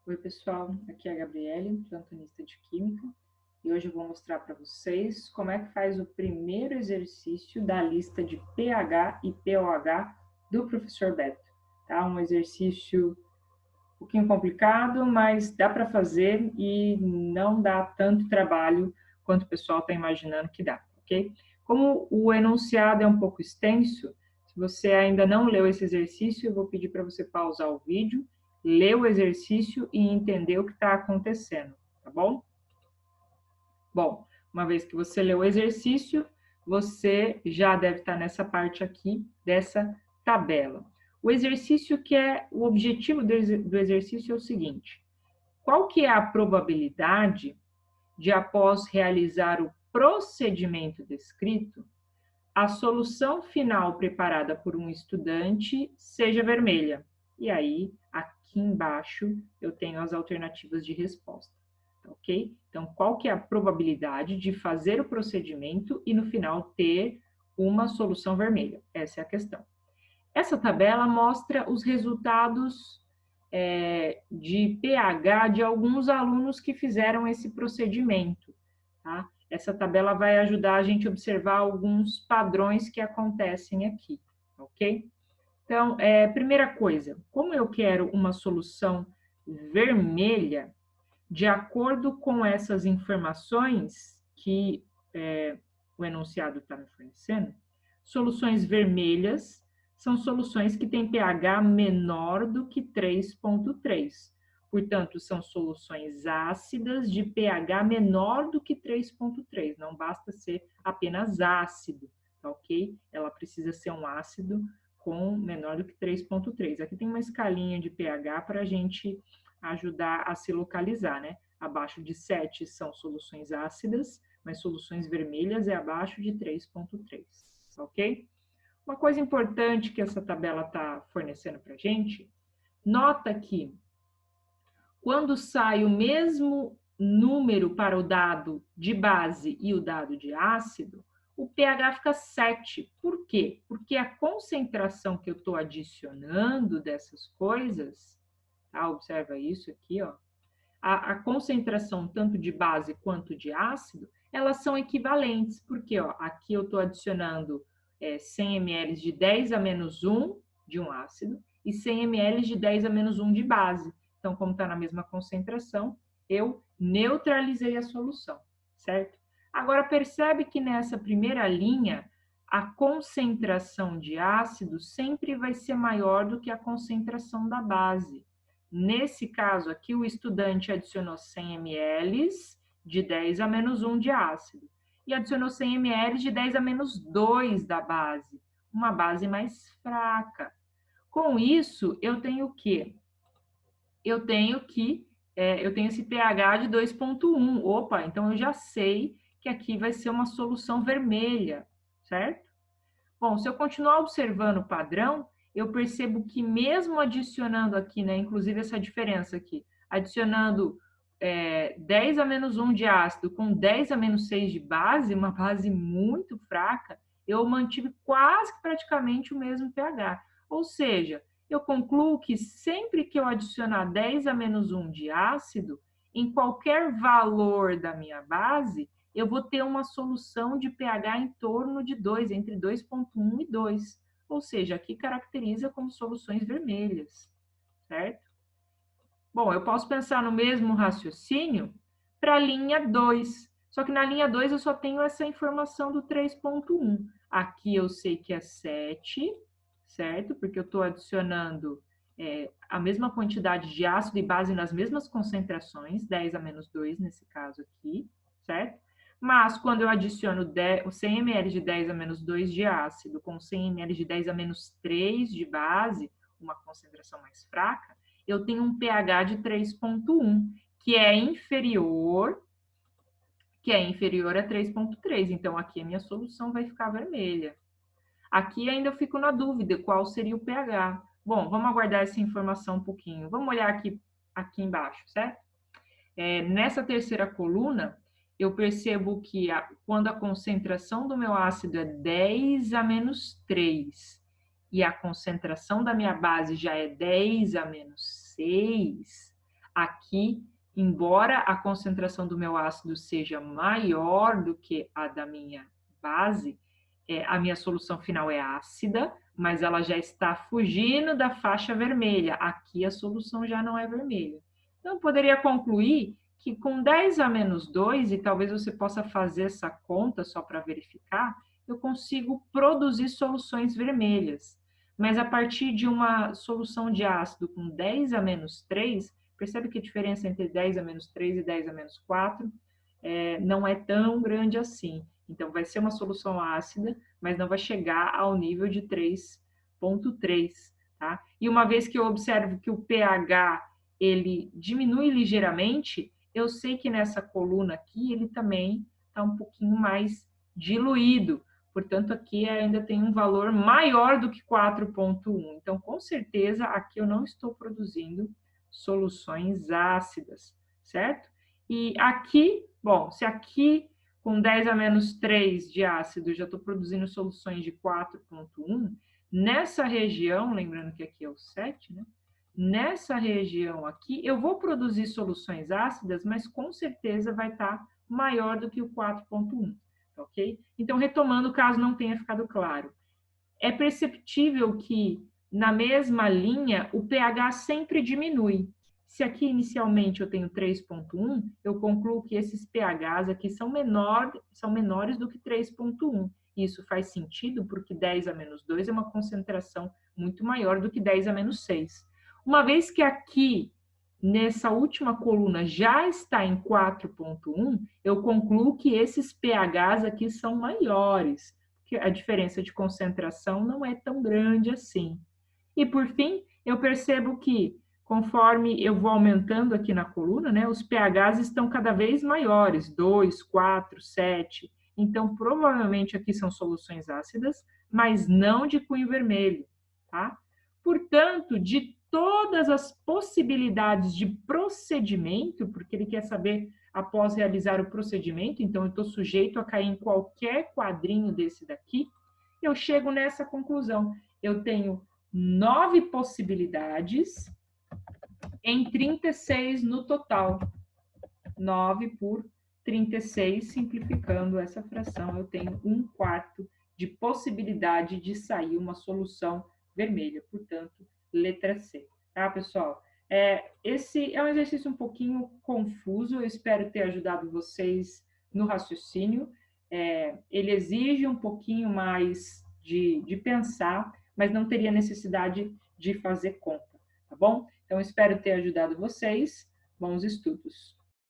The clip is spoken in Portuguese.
Oi, pessoal, aqui é a Gabriele, plantonista de Química, e hoje eu vou mostrar para vocês como é que faz o primeiro exercício da lista de pH e pOH do professor Beto. Tá? Um exercício um pouquinho complicado, mas dá para fazer e não dá tanto trabalho quanto o pessoal está imaginando que dá, ok? Como o enunciado é um pouco extenso, se você ainda não leu esse exercício, eu vou pedir para você pausar o vídeo, ler o exercício e entender o que está acontecendo, tá bom? Bom, uma vez que você leu o exercício, você já deve estar nessa parte aqui dessa tabela. O exercício o objetivo do exercício é o seguinte: qual que é a probabilidade de, após realizar o procedimento descrito, a solução final preparada por um estudante seja vermelha? E aí, aqui embaixo, eu tenho as alternativas de resposta, ok? Então, qual que é a probabilidade de fazer o procedimento e, no final, ter uma solução vermelha? Essa é a questão. Essa tabela mostra os resultados de pH de alguns alunos que fizeram esse procedimento. Tá? Essa tabela vai ajudar a gente a observar alguns padrões que acontecem aqui, ok? Então, primeira coisa, como eu quero uma solução vermelha, de acordo com essas informações que o enunciado está me fornecendo, soluções vermelhas são soluções que têm pH menor do que 3,3. Portanto, são soluções ácidas de pH menor do que 3,3. Não basta ser apenas ácido, tá ok? Ela precisa ser um ácido com menor do que 3,3. Aqui tem uma escalinha de pH para a gente ajudar a se localizar, né? Abaixo de 7 são soluções ácidas, mas soluções vermelhas é abaixo de 3,3, ok? Uma coisa importante que essa tabela está fornecendo para a gente, nota que quando sai o mesmo número para o dado de base e o dado de ácido, o pH fica 7. Por quê? Porque a concentração que eu estou adicionando dessas coisas, tá? Observa isso aqui, ó. A concentração tanto de base quanto de ácido, elas são equivalentes, porque ó, aqui eu estou adicionando 100 ml de 10 a menos 1 de um ácido e 100 ml de 10 a menos 1 de base. Então, como está na mesma concentração, eu neutralizei a solução, certo? Agora, percebe que nessa primeira linha, a concentração de ácido sempre vai ser maior do que a concentração da base. Nesse caso aqui, o estudante adicionou 100 ml de 10 a menos 1 de ácido e adicionou 100 ml de 10 a menos 2 da base, uma base mais fraca. Com isso, eu tenho o quê? Eu tenho esse pH de 2,1. Opa, então eu já sei que aqui vai ser uma solução vermelha, certo? Bom, se eu continuar observando o padrão, eu percebo que mesmo adicionando aqui, né, inclusive essa diferença aqui, adicionando 10 a menos 1 de ácido com 10 a menos 6 de base, uma base muito fraca, eu mantive quase que praticamente o mesmo pH. Ou seja, eu concluo que sempre que eu adicionar 10 a menos 1 de ácido, em qualquer valor da minha base, eu vou ter uma solução de pH em torno de 2, entre 2,1 e 2. Ou seja, aqui caracteriza como soluções vermelhas, certo? Bom, eu posso pensar no mesmo raciocínio para a linha 2. Só que na linha 2 eu só tenho essa informação do 3,1. Aqui eu sei que é 7, certo? Porque eu estou adicionando a mesma quantidade de ácido e base nas mesmas concentrações, 10 a menos 2 nesse caso aqui, certo? Mas quando eu adiciono 100 ml de 10 a menos 2 de ácido com 100 ml de 10 a menos 3 de base, uma concentração mais fraca, eu tenho um pH de 3,1, que é inferior a 3,3. Então, aqui a minha solução vai ficar vermelha. Aqui ainda eu fico na dúvida qual seria o pH. Bom, vamos aguardar essa informação um pouquinho. Vamos olhar aqui embaixo, certo? Nessa terceira coluna, eu percebo que quando a concentração do meu ácido é 10 a menos 3 e a concentração da minha base já é 10 a menos 6, aqui, embora a concentração do meu ácido seja maior do que a da minha base, a minha solução final é ácida, mas ela já está fugindo da faixa vermelha. Aqui a solução já não é vermelha. Então, eu poderia concluir que com 10 a menos 2, e talvez você possa fazer essa conta só para verificar, eu consigo produzir soluções vermelhas. Mas a partir de uma solução de ácido com 10 a menos 3, percebe que a diferença entre 10 a menos 3 e 10 a menos 4 não é tão grande assim. Então, vai ser uma solução ácida, mas não vai chegar ao nível de 3,3, tá? E uma vez que eu observo que o pH ele diminui ligeiramente, eu sei que nessa coluna aqui ele também está um pouquinho mais diluído. Portanto, aqui ainda tem um valor maior do que 4,1. Então, com certeza, aqui eu não estou produzindo soluções ácidas, certo? E aqui, bom, se aqui com 10 a menos 3 de ácido já estou produzindo soluções de 4,1, nessa região, lembrando que aqui é o 7, né? Nessa região aqui, eu vou produzir soluções ácidas, mas com certeza vai estar maior do que o 4,1, ok? Então, retomando, caso não tenha ficado claro, é perceptível que na mesma linha o pH sempre diminui. Se aqui inicialmente eu tenho 3,1, eu concluo que esses pHs aqui são menores do que 3,1. Isso faz sentido porque 10 a menos 2 é uma concentração muito maior do que 10 a menos 6. Uma vez que aqui, nessa última coluna, já está em 4,1, eu concluo que esses pHs aqui são maiores, que a diferença de concentração não é tão grande assim. E, por fim, eu percebo que, conforme eu vou aumentando aqui na coluna, né, os pHs estão cada vez maiores, 2, 4, 7. Então, provavelmente aqui são soluções ácidas, mas não de cunho vermelho, tá? Portanto, de todas as possibilidades de procedimento, porque ele quer saber após realizar o procedimento, então eu estou sujeito a cair em qualquer quadrinho desse daqui, eu chego nessa conclusão. Eu tenho 9 possibilidades em 36 no total. 9 por 36, simplificando essa fração, eu tenho 1/4 de possibilidade de sair uma solução vermelha. Portanto, letra C. Tá, pessoal? Esse é um exercício um pouquinho confuso, eu espero ter ajudado vocês no raciocínio. Ele exige um pouquinho mais de pensar, mas não teria necessidade de fazer conta, tá bom? Então, espero ter ajudado vocês. Bons estudos!